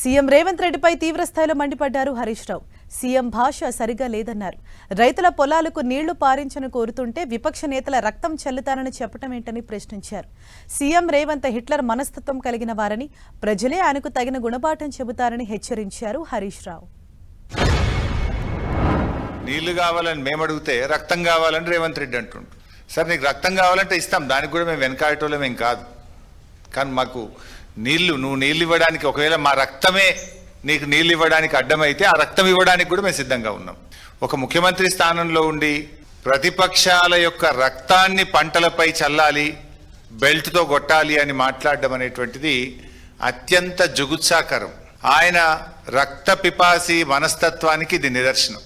CM Revanth రెడ్డిపై తీవ్రస్థాయిలో మండిపడ్డారు హరీష్ రావు. సీఎం భాష సరిగా లేదన్నారు. రైతుల పొలాలకు నీళ్లు పారించను కోరుతుంటే విపక్ష నేతల రక్తం చెల్లుతానని చెప్పటమేంటని ప్రశ్నించారు. సీఎం రేవంత్ హిట్లర్ మనస్తత్వం కలిగిన వారని, ప్రజలే ఆయనకు తగిన గుణపాఠం చెబుతారని హెచ్చరించారు హరీష్ రావు. నీళ్లు కావాలని మేము అడిగితే రక్తం కావాలని రేవంత్ రెడ్డి అంటుండు. సార్ నీకు రక్తం కావాలంటే ఇస్తాం, దానికి కూడా మేము వెనకాడటోళ్ళమేం కాదు. కానీ మాకు నువ్వు నీళ్ళు ఇవ్వడానికి, ఒకవేళ మా రక్తమే నీకు నీళ్ళు ఇవ్వడానికి అడ్డమైతే ఆ రక్తం ఇవ్వడానికి కూడా మేము సిద్ధంగా ఉన్నాం. ఒక ముఖ్యమంత్రి స్థానంలో ఉండి ప్రతిపక్షాల యొక్క రక్తాన్ని పంటలపై చల్లాలి, బెల్ట్తో కొట్టాలి అని మాట్లాడడం అనేటువంటిది అత్యంత జుగుత్సాకరం. ఆయన రక్త పిపాసి మనస్తత్వానికి ఇది నిదర్శనం.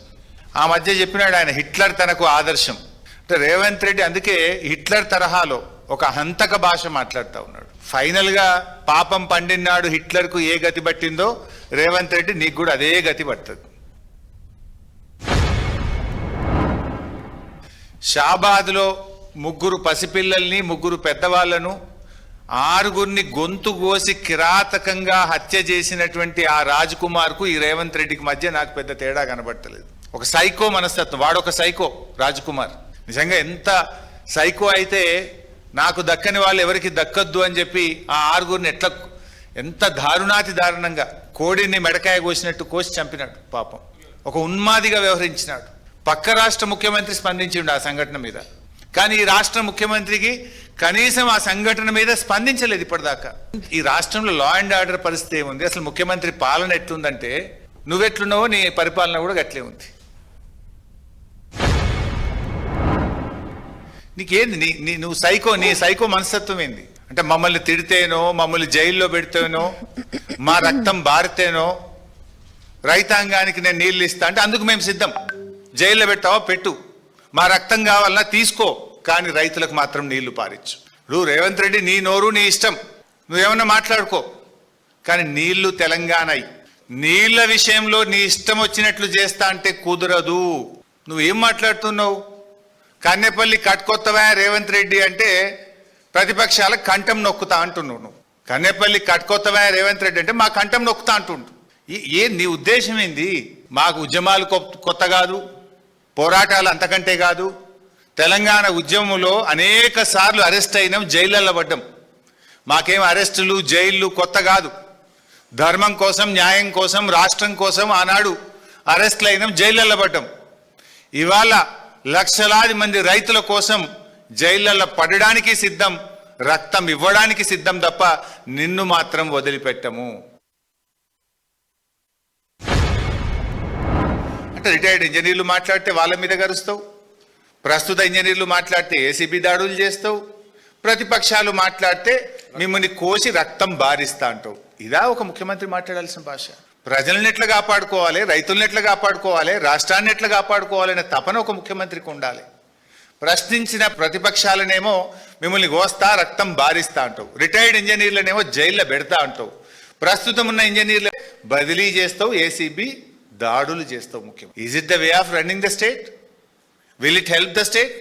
ఆ మధ్య చెప్పినాడు ఆయన హిట్లర్ తనకు ఆదర్శం. అంటే రేవంత్ రెడ్డి అందుకే హిట్లర్ తరహాలో ఒక హంతక భాష మాట్లాడుతూ ఉన్నాడు. ఫైనల్గా పాపం పండినాడు హిట్లర్కు ఏ గతి పట్టిందో రేవంత్ రెడ్డి నీకు కూడా అదే గతి పడుతుంది. షాబాద్లో 3 పసిపిల్లల్ని 3 పెద్దవాళ్లను 6 గొంతు కోసి కిరాతకంగా హత్య చేసినటువంటి ఆ రాజ్ కుమార్కు ఈ రేవంత్ రెడ్డికి మధ్య నాకు పెద్ద తేడా కనబడతలేదు. ఒక సైకో మనస్తత్వం, వాడొక సైకో రాజ్ కుమార్. నిజంగా ఎంత సైకో అయితే నాకు దక్కని వాళ్ళు ఎవరికి దక్కద్దు అని చెప్పి ఆ 6 ఎంత దారుణంగా కోడిని మెడకాయ కోసినట్టు కోసి చంపినాడు. పాపం ఒక ఉన్మాదిగా వ్యవహరించినాడు. పక్క రాష్ట్ర ముఖ్యమంత్రి స్పందించిండు ఆ సంఘటన మీద, కానీ ఈ రాష్ట్ర ముఖ్యమంత్రికి కనీసం ఆ సంఘటన మీద స్పందించలేదు ఇప్పటిదాకా. ఈ రాష్ట్రంలో లా అండ్ ఆర్డర్ పరిస్థితి ఏముంది, అసలు ముఖ్యమంత్రి పాలన ఎట్లుందంటే నువ్వెట్లున్నావో నీ పరిపాలన కూడా గట్లే ఉంది. నీకేంది నువ్వు నీ సైకో మనస్తత్వం ఏంది అంటే మమ్మల్ని తిడితేనో, మమ్మల్ని జైల్లో పెడితేనో, మా రక్తం బారితేనో రైతాంగానికి నేను నీళ్ళు ఇస్తా అంటే అందుకు మేము సిద్ధం. జైల్లో పెట్టావా పెట్టు, మా రక్తం కావాలన్నా తీసుకో, కానీ రైతులకు మాత్రం నీళ్లు పారించు. నువ్వు రేవంత్ రెడ్డి నీ నోరు నీ ఇష్టం, నువ్వేమన్నా మాట్లాడుకో, కానీ నీళ్లు తెలంగాణ నీళ్ల విషయంలో నీ ఇష్టం వచ్చినట్లు చేస్తా అంటే కుదరదు. నువ్వేం మాట్లాడుతున్నావు? కన్నెపల్లి కట్టుకొత్తవా రేవంత్ రెడ్డి అంటే ప్రతిపక్షాలకు కంఠం నొక్కుతా అంటున్నావు. నువ్వు కన్నెపల్లి కట్టుకొత్తవా రేవంత్ రెడ్డి అంటే మా కంఠం నొక్కుతా అంటుండు. నీ ఉద్దేశం ఏంది? మాకు ఉద్యమాలు కొత్త కాదు, పోరాటాలు అంతకంటే కాదు. తెలంగాణ ఉద్యమంలో అనేక సార్లు అరెస్ట్ అయినాం, జైళ్ళల్లో పడ్డాం. మాకేం అరెస్టులు జైళ్ళు కొత్త కాదు. ధర్మం కోసం, న్యాయం కోసం, రాష్ట్రం కోసం ఆనాడు అరెస్టులు అయినాం, జైళ్ళల్లో పడ్డాం. ఇవాళ లక్షలాది మంది రైతుల కోసం జైళ్ళల్లో పడడానికి సిద్ధం, రక్తం ఇవ్వడానికి సిద్ధం తప్ప నిన్ను మాత్రం వదిలిపెట్టము. అంటే రిటైర్డ్ ఇంజనీర్లు మాట్లాడితే వాళ్ళ మీద గరుస్తావు, ప్రస్తుత ఇంజనీర్లు మాట్లాడితే ఏసీబీ దాడులు చేస్తావు, ప్రతిపక్షాలు మాట్లాడితే మిమ్మల్ని కోసి రక్తం బారిస్తా అంటావు. ఇదా ఒక ముఖ్యమంత్రి మాట్లాడాల్సిన భాష? ప్రజలను ఎట్లా కాపాడుకోవాలి, రైతులను ఎట్లా కాపాడుకోవాలి, రాష్ట్రాన్ని ఎట్లా కాపాడుకోవాలి అనే తపన ఒక ముఖ్యమంత్రికి ఉండాలి. ప్రశ్నించిన ప్రతిపక్షాలనేమో మిమ్మల్ని కోస్తా రక్తం బారిస్తా అంటావు, రిటైర్డ్ ఇంజనీర్లనేమో జైల్లో పెడతా అంటావు, ప్రస్తుతం ఉన్న ఇంజనీర్లు బదిలీ చేస్తావు, ఏసీబీ దాడులు చేస్తావు. ముఖ్యం. Is it the way of running the state? Will it help the state?